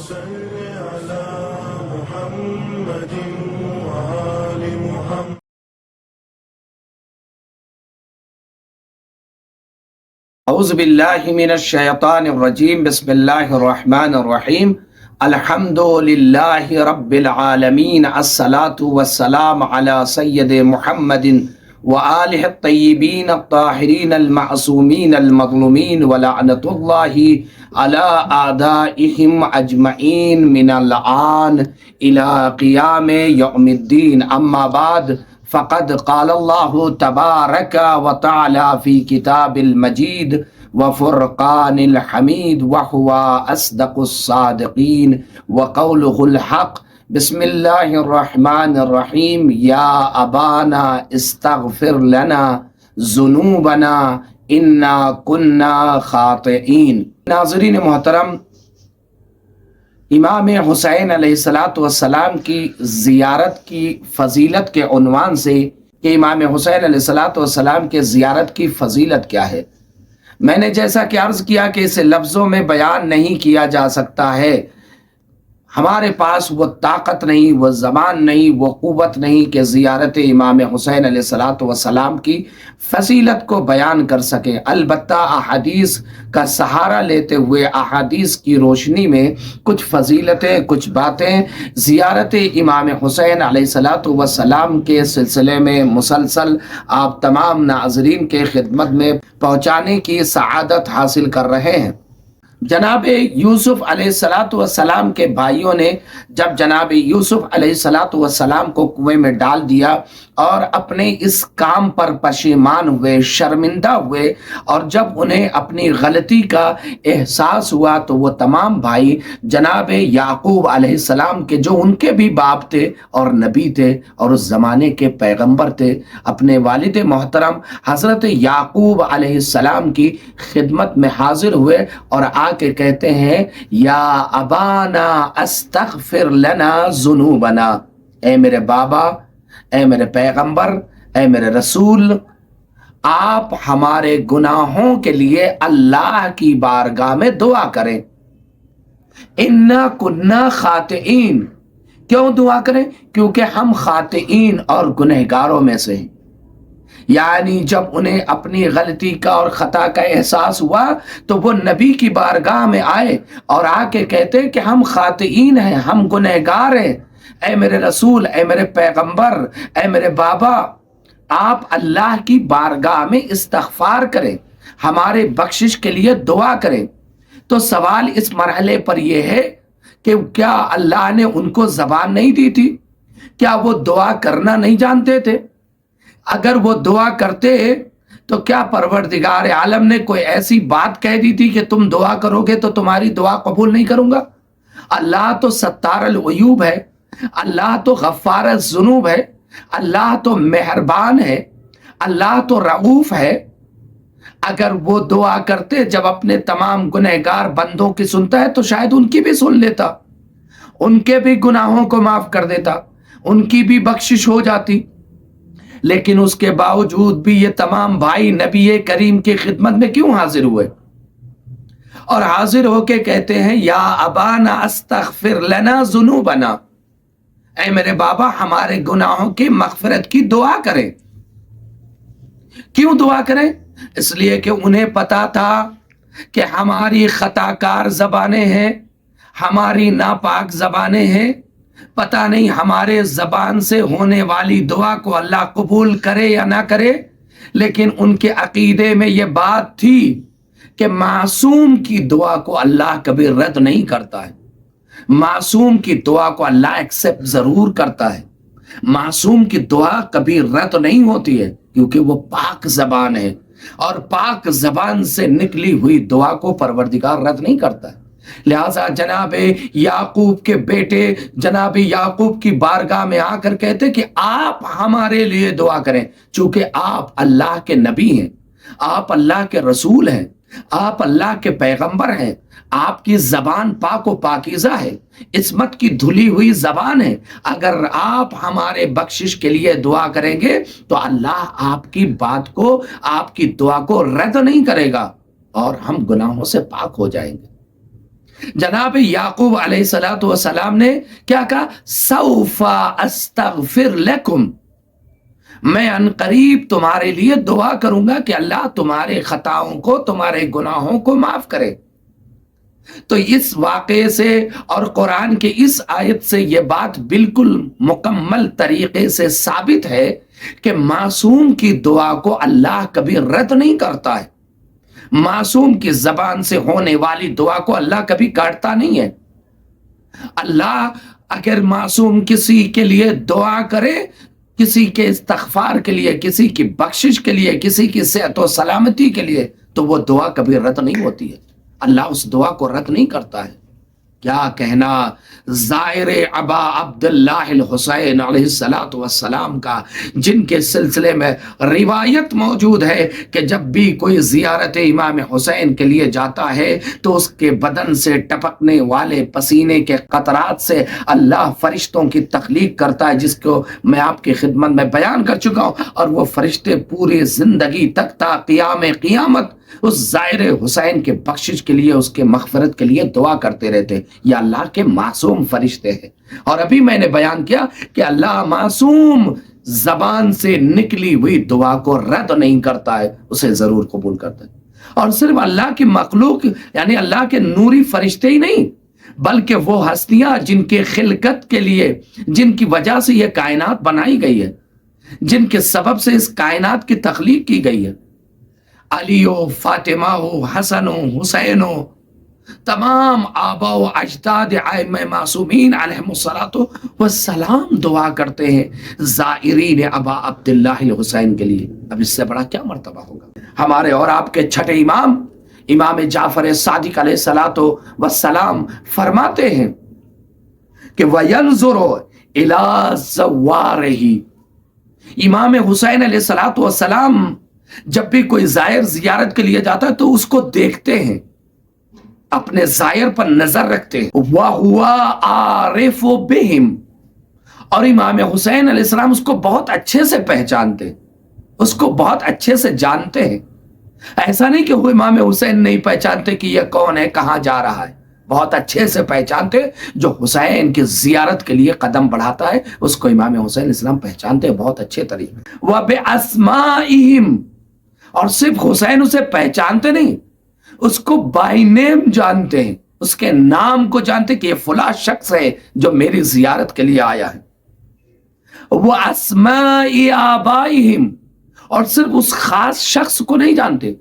صل على محمد وآل محمد. اعوذ باللہ من الشیطان الرجیم. بسم اللہ الرحمن الرحیم. الحمد للہ رب العالمین. الصلاة والسلام علی سید محمد وآلہ الطیبین الطاہرین المعصومین المظلومین ولعنۃ اللہ علی اعدائہم اجمعین من الآن الی قیام یوم الدین. اما بعد فقد قال اللہ تبارک و تعالی فی کتاب المجید وفرقان الحمید وهو اصدق الصادقین وقولہ الحق. بسم اللہ الرحمن الرحیم. یا ابانا استغفر لنا ذنوبنا انا کنا خاطئین. ناظرین محترم، امام حسین علیہ السلام کی زیارت کی فضیلت کے عنوان سے کہ امام حسین علیہ السلام کے زیارت کی فضیلت کیا ہے، میں نے جیسا کہ عرض کیا کہ اسے لفظوں میں بیان نہیں کیا جا سکتا ہے. ہمارے پاس وہ طاقت نہیں، وہ زبان نہیں، وہ قوت نہیں کہ زیارت امام حسین علیہ السلام کی فضیلت کو بیان کر سکیں. البتہ احادیث کا سہارا لیتے ہوئے احادیث کی روشنی میں کچھ فضیلتیں، کچھ باتیں زیارت امام حسین علیہ السلام کے سلسلے میں مسلسل آپ تمام ناظرین کے خدمت میں پہنچانے کی سعادت حاصل کر رہے ہیں. جناب یوسف علیہ السلام کے بھائیوں نے جب جناب یوسف علیہ السلام کو کنویں میں ڈال دیا اور اپنے اس کام پر پشیمان ہوئے، شرمندہ ہوئے، اور جب انہیں اپنی غلطی کا احساس ہوا تو وہ تمام بھائی جناب یعقوب علیہ السلام کے، جو ان کے بھی باپ تھے اور نبی تھے اور اس زمانے کے پیغمبر تھے، اپنے والد محترم حضرت یعقوب علیہ السلام کی خدمت میں حاضر ہوئے اور آ کے کہتے ہیں یا ابانا استغفر لنا ذنوبنا. اے میرے بابا، اے میرے پیغمبر، اے میرے رسول، آپ ہمارے گناہوں کے لیے اللہ کی بارگاہ میں دعا کریں. انا کنا خاطئین. کیوں دعا کریں؟ کیونکہ ہم خاطئین اور گنہگاروں میں سے ہیں. یعنی جب انہیں اپنی غلطی کا اور خطا کا احساس ہوا تو وہ نبی کی بارگاہ میں آئے اور آ کے کہتے کہ ہم خاطئین ہیں، ہم گنہگار ہیں. اے میرے رسول، اے میرے پیغمبر، اے میرے بابا، آپ اللہ کی بارگاہ میں استغفار کریں، ہمارے بخشش کے لیے دعا کریں. تو سوال اس مرحلے پر یہ ہے کہ کیا اللہ نے ان کو زبان نہیں دی تھی؟ کیا وہ دعا کرنا نہیں جانتے تھے؟ اگر وہ دعا کرتے تو کیا پروردگار عالم نے کوئی ایسی بات کہہ دی تھی کہ تم دعا کرو گے تو تمہاری دعا قبول نہیں کروں گا؟ اللہ تو ستار العیوب ہے، اللہ تو غفار الذنوب ہے، اللہ تو مہربان ہے، اللہ تو رؤوف ہے. اگر وہ دعا کرتے جب اپنے تمام گنہگار بندوں کی سنتا ہے تو شاید ان کی بھی سن لیتا، ان کے بھی گناہوں کو معاف کر دیتا، ان کی بھی بخشش ہو جاتی. لیکن اس کے باوجود بھی یہ تمام بھائی نبی کریم کی خدمت میں کیوں حاضر ہوئے اور حاضر ہو کے کہتے ہیں یا ابانا استغفر لنا ذنوبنا. اے میرے بابا، ہمارے گناہوں کی مغفرت کی دعا کریں. کیوں دعا کریں؟ اس لیے کہ انہیں پتا تھا کہ ہماری خطا کار زبانیں ہیں، ہماری ناپاک زبانیں ہیں. پتہ نہیں ہمارے زبان سے ہونے والی دعا کو اللہ قبول کرے یا نہ کرے، لیکن ان کے عقیدے میں یہ بات تھی کہ معصوم کی دعا کو اللہ کبھی رد نہیں کرتا ہے. معصوم کی دعا کو اللہ ایکسپٹ ضرور کرتا ہے. معصوم کی دعا کبھی رد نہیں ہوتی ہے کیونکہ وہ پاک زبان ہے، اور پاک زبان سے نکلی ہوئی دعا کو پروردگار رد نہیں کرتا ہے. لہٰذا جناب یعقوب کے بیٹے جناب یعقوب کی بارگاہ میں آ کر کہتے کہ آپ ہمارے لیے دعا کریں. چونکہ آپ اللہ کے نبی ہیں، آپ اللہ کے رسول ہیں، آپ اللہ کے پیغمبر ہیں، آپ کی زبان پاک و پاکیزہ ہے، عصمت کی دھلی ہوئی زبان ہے. اگر آپ ہمارے بخشش کے لیے دعا کریں گے تو اللہ آپ کی بات کو، آپ کی دعا کو رد نہیں کرے گا اور ہم گناہوں سے پاک ہو جائیں گے. جناب یعقوب علیہ السلام نے کیا کہا؟ سوف استغفر لکم، میں عنقریب تمہارے لیے دعا کروں گا کہ اللہ تمہارے خطاؤں کو، تمہارے گناہوں کو معاف کرے۔ تو اس واقعے سے اور قرآن کی اس آیت سے یہ بات بالکل مکمل طریقے سے ثابت ہے کہ معصوم کی دعا کو اللہ کبھی رد نہیں کرتا ہے۔ معصوم کی زبان سے ہونے والی دعا کو اللہ کبھی کاٹتا نہیں ہے۔ اللہ اگر معصوم کسی کے لیے دعا کرے، کسی کے استغفار کے لیے، کسی کی بخشش کے لیے، کسی کی صحت و سلامتی کے لیے، تو وہ دعا کبھی رد نہیں ہوتی ہے۔ اللہ اس دعا کو رد نہیں کرتا ہے۔ کیا کہنا زائر ابا عبداللہ الحسین علیہ السلام کا، جن کے سلسلے میں روایت موجود ہے کہ جب بھی کوئی زیارت امام حسین کے لیے جاتا ہے تو اس کے بدن سے ٹپکنے والے پسینے کے قطرات سے اللہ فرشتوں کی تخلیق کرتا ہے، جس کو میں آپ کی خدمت میں بیان کر چکا ہوں، اور وہ فرشتے پوری زندگی تک تا قیام قیامت اس زائر حسین کے بخشش کے لیے، اس کے مغفرت کے لیے دعا کرتے رہتے۔ یہ اللہ کے معصوم فرشتے ہیں۔ اور ابھی میں نے بیان کیا کہ اللہ معصوم زبان سے نکلی ہوئی دعا کو رد نہیں کرتا ہے، اسے ضرور قبول کرتا ہے۔ اور صرف اللہ کی مخلوق یعنی اللہ کے نوری فرشتے ہی نہیں، بلکہ وہ ہستیاں جن کے خلقت کے لیے، جن کی وجہ سے یہ کائنات بنائی گئی ہے، جن کے سبب سے اس کائنات کی تخلیق کی گئی ہے، علی و فاطمہ و حسن و حسین و تمام آبا و اجداد ائمہ معصومین علیہم السلام دعا کرتے ہیں زائرین ابا عبداللہ الحسین کے لیے۔ اب اس سے بڑا کیا مرتبہ ہوگا؟ ہمارے اور آپ کے چھٹے امام، امام جعفر صادق علیہ السلام فرماتے ہیں کہ وَيَنظُرُ إِلَىٰ زَوَّارِهِ، امام حسین علیہ السلام جب بھی کوئی زائر زیارت کے لیے جاتا ہے تو اس کو دیکھتے ہیں، اپنے زائر پر نظر رکھتے ہیں۔ وَهُوَ عَارِفُ بِهِمْ، اور امام حسین علیہ السلام اس کو بہت اچھے سے پہچانتے، اس کو بہت اچھے سے جانتے ہیں۔ ایسا نہیں کہ وہ امام حسین نہیں پہچانتے کہ یہ کون ہے، کہاں جا رہا ہے، بہت اچھے سے پہچانتے۔ جو حسین کی زیارت کے لیے قدم بڑھاتا ہے اس کو امام حسین علیہ السلام پہچانتے ہیں بہت اچھے طریقے۔ وَبِأَسْمَائِهِمْ، اور صرف حسین اسے پہچانتے نہیں، اس کو بائی نیم جانتے ہیں، اس کے نام کو جانتے کہ یہ فلاں شخص ہے جو میری زیارت کے لیے آیا ہے۔ وَأَسْمَاءِ آبَائِهِمْ، اور صرف اس خاص شخص کو نہیں جانتے،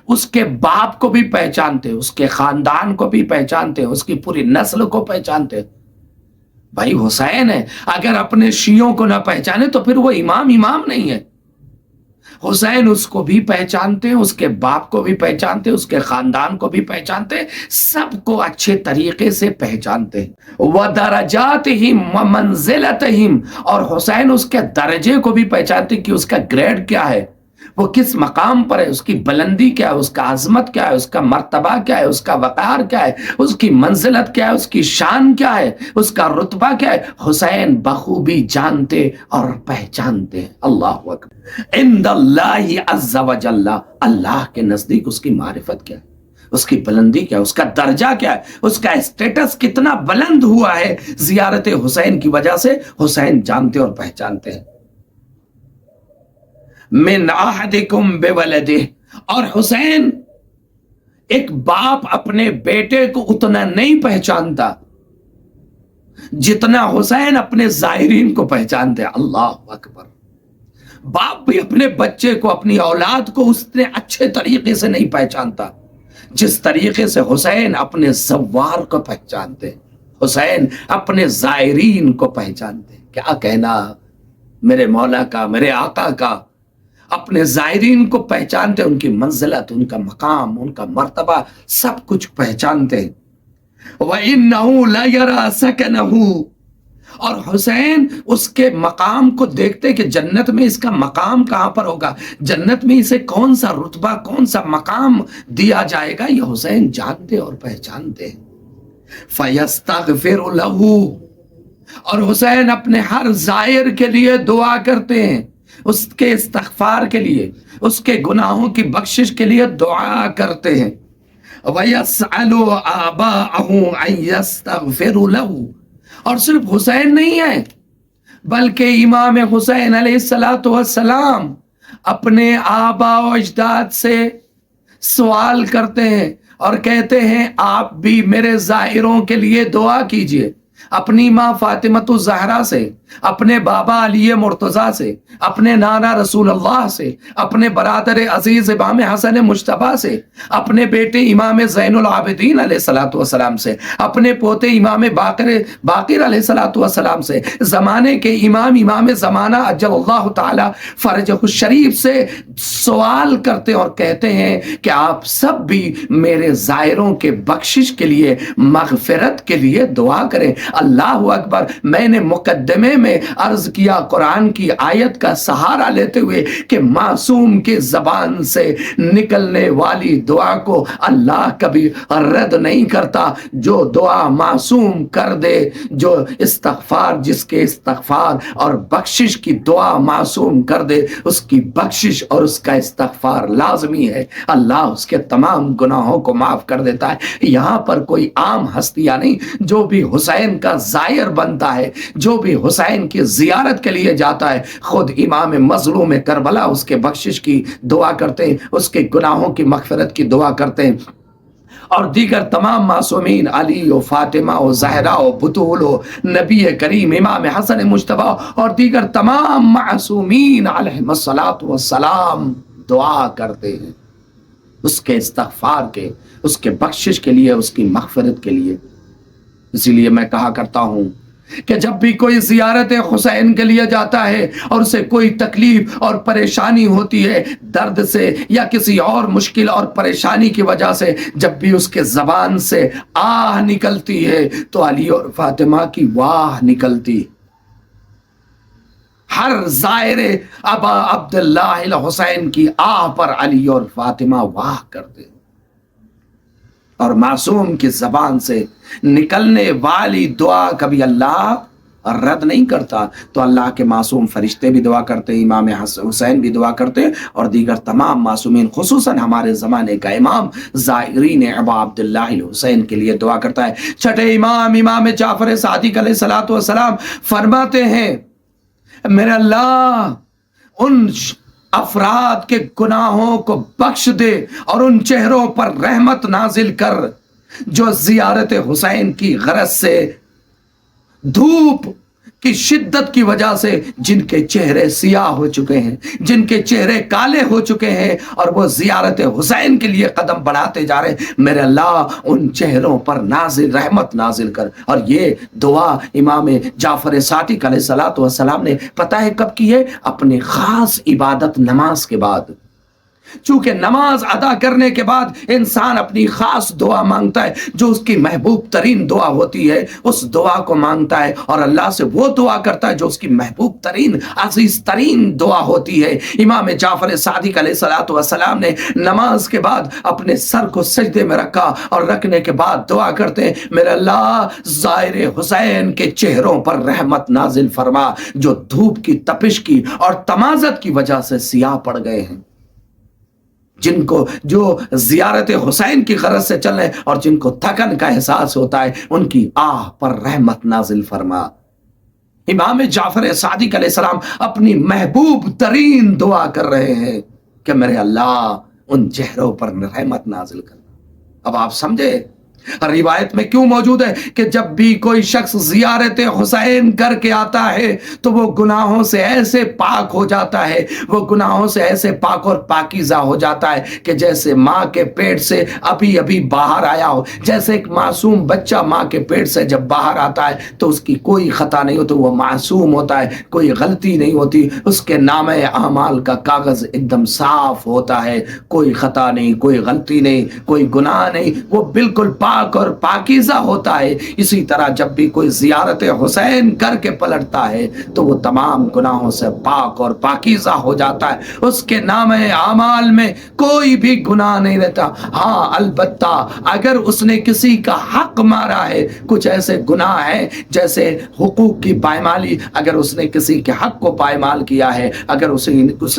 اس کے باپ کو بھی پہچانتے، اس کے خاندان کو بھی پہچانتے، اس کی پوری نسل کو پہچانتے۔ بھائی حسین ہے، اگر اپنے شیعوں کو نہ پہچانے تو پھر وہ امام نہیں ہے۔ حسین اس کو بھی پہچانتے ہیں، اس کے باپ کو بھی پہچانتے، اس کے خاندان کو بھی پہچانتے، سب کو اچھے طریقے سے پہچانتے ہیں۔ وَدَرَجَاتِهِمْ وَمَنْزِلَتِهِمْ، اور حسین اس کے درجے کو بھی پہچانتے کہ اس کا گریڈ کیا ہے، وہ کس مقام پر ہے، اس کی بلندی کیا ہے، اس کا عظمت کیا ہے، اس کا مرتبہ کیا ہے، اس کا وقار کیا ہے، اس کی منزلت کیا ہے، اس کی شان کیا ہے، اس کا رتبہ کیا ہے، حسین بخوبی جانتے اور پہچانتے ہیں۔ اللہ اکبر۔ عند اللہ عز وجل، اللہ کے نزدیک اس کی معرفت کیا ہے، اس کی بلندی کیا ہے، اس کا درجہ کیا ہے، اس کا اسٹیٹس کتنا بلند ہوا ہے زیارت حسین کی وجہ سے، حسین جانتے اور پہچانتے ہیں۔ من احدکم بولدہ، اور حسین ایک باپ اپنے بیٹے کو اتنا نہیں پہچانتا جتنا حسین اپنے زائرین کو پہچانتے۔ اللہ اکبر۔ باپ بھی اپنے بچے کو، اپنی اولاد کو اتنے اچھے طریقے سے نہیں پہچانتا جس طریقے سے حسین اپنے زوار کو پہچانتے، حسین اپنے زائرین کو پہچانتے۔ کیا کہنا میرے مولا کا، میرے آقا کا، اپنے زائرین کو پہچانتے، ان کی منزلت، ان کا مقام، ان کا مرتبہ، سب کچھ پہچانتے۔ وَإِنَّهُ لَيَرَى سَكَنَهُ، اور حسین اس کے مقام کو دیکھتے کہ جنت میں اس کا مقام کہاں پر ہوگا، جنت میں اسے کون سا رتبہ، کون سا مقام دیا جائے گا، یہ حسین جانتے اور پہچانتے۔ فَيَسْتَغْفِرُ لَهُ، اور حسین اپنے ہر زائر کے لیے دعا کرتے ہیں، اس کے استغفار کے لیے، اس کے گناہوں کی بخشش کے لیے دعا کرتے ہیں۔ وَيَسْأَلُ آبَاءَهُ أَن يَسْتَغْفِرُ لَهُ، اور صرف حسین نہیں ہے بلکہ امام حسین علیہ السلام اپنے آبا و اجداد سے سوال کرتے ہیں اور کہتے ہیں آپ بھی میرے زائروں کے لیے دعا کیجئے، اپنی ماں فاطمۃ الزہرا سے، اپنے بابا علی مرتضیٰ سے، اپنے نانا رسول اللہ سے، اپنے برادر عزیز امام حسن مجتبیٰ سے، اپنے بیٹے امام زین العابدین علیہ السلام سے، اپنے پوتے امام باقر علیہ السلام سے، زمانے کے امام زمانہ عجل اللہ تعالی فرجہ الشریف سے سوال کرتے اور کہتے ہیں کہ آپ سب بھی میرے زائروں کے بخشش کے لیے، مغفرت کے لیے دعا کریں۔ اللہ اکبر۔ میں نے مقدمے میں عرض کیا قرآن کی آیت کا سہارا لیتے ہوئے کہ معصوم کے زبان سے نکلنے والی دعا کو اللہ کبھی رد نہیں کرتا۔ جو دعا معصوم کر دے، جو استغفار، جس کے استغفار اور بخشش کی دعا معصوم کر دے، اس کی بخشش اور اس کا استغفار لازمی ہے، اللہ اس کے تمام گناہوں کو معاف کر دیتا ہے۔ یہاں پر کوئی عام ہستیاں نہیں، جو بھی حسین کا زائر بنتا ہے، جو بھی حسین کی زیارت کے لیے جاتا ہے، خود امام مظلوم کربلا اس کے بخشش کی دعا کرتے ہیں، اس کے گناہوں کی مغفرت کی دعا کرتے ہیں، اور دیگر تمام معصومین، علی و فاطمہ و زہرا و بطول و نبی کریم امام حسن مجتبیٰ اور دیگر تمام معصومین علیہم السلام دعا کرتے ہیں اس کے استغفار کے، اس کے بخشش کے لیے، اس کی مغفرت کے لیے۔ اسی لیے میں کہا کرتا ہوں کہ جب بھی کوئی زیارت حسین کے لیے جاتا ہے اور اسے کوئی تکلیف اور پریشانی ہوتی ہے، درد سے یا کسی اور مشکل اور پریشانی کی وجہ سے، جب بھی اس کے زبان سے آہ نکلتی ہے تو علی اور فاطمہ کی واہ نکلتی۔ ہر زائر ابا عبداللہ الحسین کی آہ پر علی اور فاطمہ واہ کرتے، اور معصوم کی زبان سے نکلنے والی دعا کبھی اللہ رد نہیں کرتا۔ تو اللہ کے معصوم فرشتے بھی دعا کرتے ہیں، امام حسین بھی دعا کرتے ہیں، اور دیگر تمام معصومین، خصوصاً ہمارے زمانے کا امام زائرین ابا عبداللہ الحسین کے لیے دعا کرتا ہے۔ چھٹے امام جعفر صادق علیہ السلام فرماتے ہیں، میرے اللہ ان افراد کے گناہوں کو بخش دے اور ان چہروں پر رحمت نازل کر جو زیارت حسین کی غرض سے دھوپ کی شدت کی وجہ سے جن کے چہرے سیاہ ہو چکے ہیں، جن کے چہرے کالے ہو چکے ہیں، اور وہ زیارت حسین کے لیے قدم بڑھاتے جا رہے ہیں، میرے اللہ ان چہروں پر رحمت نازل کر۔ اور یہ دعا امام جعفر صادق علیہ السلام نے پتہ ہے کب کی ہے؟ اپنی خاص عبادت نماز کے بعد۔ چونکہ نماز ادا کرنے کے بعد انسان اپنی خاص دعا مانگتا ہے، جو اس کی محبوب ترین دعا ہوتی ہے، اس دعا کو مانگتا ہے اور اللہ سے وہ دعا کرتا ہے جو اس کی محبوب ترین، عزیز ترین دعا ہوتی ہے۔ امام جعفر صادق علیہ السلام نے نماز کے بعد اپنے سر کو سجدے میں رکھا اور رکھنے کے بعد دعا کرتے ہیں، میرے اللہ زائر حسین کے چہروں پر رحمت نازل فرما، جو دھوپ کی تپش کی اور تمازت کی وجہ سے سیاہ پڑ گئے ہیں، جن کو جو زیارت حسین کی غرض سے چل رہے اور جن کو تھکن کا احساس ہوتا ہے، ان کی آہ پر رحمت نازل فرما۔ امام جعفر صادق علیہ السلام اپنی محبوب ترین دعا کر رہے ہیں کہ میرے اللہ ان چہروں پر رحمت نازل کر۔ اب آپ سمجھے روایت میں کیوں موجود ہے کہ جب بھی کوئی شخص زیارت حسین کر کے آتا ہے تو وہ گناہوں سے ایسے پاک ہو جاتا ہے، وہ گناہوں سے ایسے پاک اور پاکیزہ ہو جاتا ہے کہ جیسے ماں کے پیٹ سے ابھی باہر آیا ہو۔ جیسے ایک معصوم بچہ ماں کے پیٹ سے جب باہر آتا ہے تو اس کی کوئی خطا نہیں ہوتی، وہ معصوم ہوتا ہے، کوئی غلطی نہیں ہوتی، اس کے نامہ اعمال کا کاغذ ایک دم صاف ہوتا ہے، کوئی خطا نہیں، کوئی غلطی نہیں، کوئی گناہ نہیں، وہ بالکل پاک پاک اور پاکیزہ ہوتا ہے، اسی طرح جب بھی کوئی زیارت حسین کر کے پلٹتا ہے تو وہ تمام گناہوں سے پاک اور پاکیزہ ہو جاتا ہے، اس کے نام اعمال میں کوئی بھی گناہ نہیں رہتا۔ ہاں البتہ اگر اس نے کسی کا حق مارا ہے، کچھ ایسے گناہ ہیں جیسے حقوق کی پائمالی، اگر اس نے کسی کے حق کو پائمال کیا ہے، اگر اس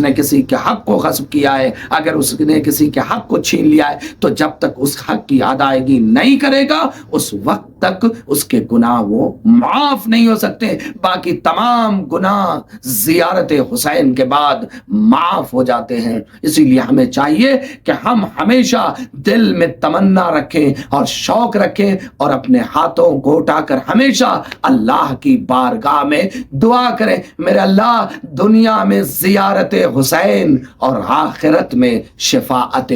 نے کسی کے حق کو غصب کیا ہے، اگر اس نے کسی کے حق کو چھین لیا ہے، تو جب تک اس حق کی ادائیگی نہیں کرے گا اس وقت تک اس کے گناہ وہ معاف نہیں ہو سکتے۔ باقی تمام گناہ زیارت حسین کے بعد معاف ہو جاتے ہیں۔ اسی لیے ہمیں چاہیے کہ ہم ہمیشہ دل میں تمنا رکھیں اور شوق رکھیں اور اپنے ہاتھوں کو اٹھا کر ہمیشہ اللہ کی بارگاہ میں دعا کریں، میرے اللہ دنیا میں زیارت حسین اور آخرت میں شفاعت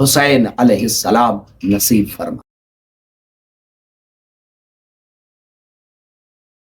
حسین علیہ السلام نصیب فرما۔